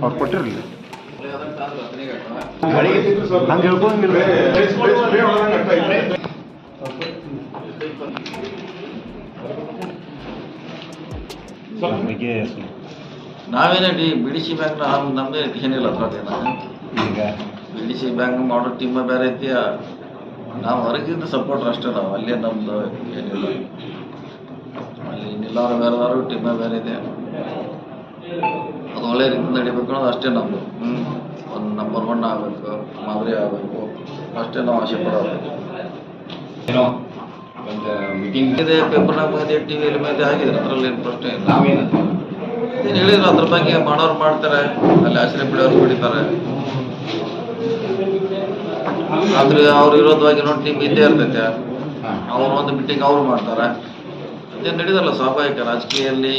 ಅವ್ರು ಕೊಟ್ಟಿರಲಿಲ್ಲ ಹಂಗೆ ಹೇಳ್ಕೊಂಗಿಲ್ಲ. ನಾವೇನೇ ಬಿಡಿಸಿ ಬ್ಯಾಂಕ್ ನಮ್ದೇ ಏನಿಲ್ಲ ಅದ್ರದ್ದೇನ. ಈಗ ಬಿಡಿಸಿ ಬ್ಯಾಂಕ್ ಮಾಡೋ ಟೀಮ ಬೇರೆ ಐತಿ, ನಾವು ಹೊರಗಿಂದ ಸಪೋರ್ಟರ್ ಅಷ್ಟೇ. ನಾವು ಅಲ್ಲೇ ನಮ್ದು ಏನಿಲ್ಲ, ಅಲ್ಲಿ ನಿಲ್ಲಾರು ಬೇರೆದಾರು ಟೀಮ ಬೇರೆ ಇದೆ. ಅದು ಒಳ್ಳೆ ರೀತಿ ನಡಿಬೇಕು ಅನ್ನೋದು ಅಷ್ಟೇ ನಮ್ಮದು. ಒಂದು ನಂಬರ್ 1 ಆಗಬೇಕು, ಮಾದರಿ ಆಗಬೇಕು, ಅಷ್ಟೇ ನಾವು ಆಸೆ ಪಡೋದು. ಏನೋ ಒಂದು ಮೀಟಿಂಗ್ ಇದೆ, ಪೇಪರ್ನಾಗ ಬಂದಿದೆ, ಟಿವಿಯಲ್ಲಿ ಬಂದಿದೆ, ಆಗಿದೆ. ಅದರಲ್ಲಿ ಏನು ಪ್ರಶ್ನೆ ಇಲ್ಲ. ನಾವೇನು ಏನು ಹೇಳಿದ್ರು ಅದ್ರ ಬಗ್ಗೆ ಮಾಡೋರು ಮಾಡ್ತಾರೆ, ಅಲ್ಲಿ ಆಶ್ರಯ ಬಿಡೋರು ಬಿಡಿತಾರೆ. ಆದ್ರೆ ಅವ್ರ ವಿರೋಧವಾಗಿ ನೋಡಿ ಟೀಮ್ ಇದ್ದೇ ಇರ್ತೈತೆ. ಅವ್ರು ಒಂದು ಮೀಟಿಂಗ್ ಅವ್ರು ಮಾಡ್ತಾರೆ, ಅದೇ ನಡೀದಲ್ಲ ಸ್ವಾಭಾವಿಕ ರಾಜಕೀಯದಲ್ಲಿ.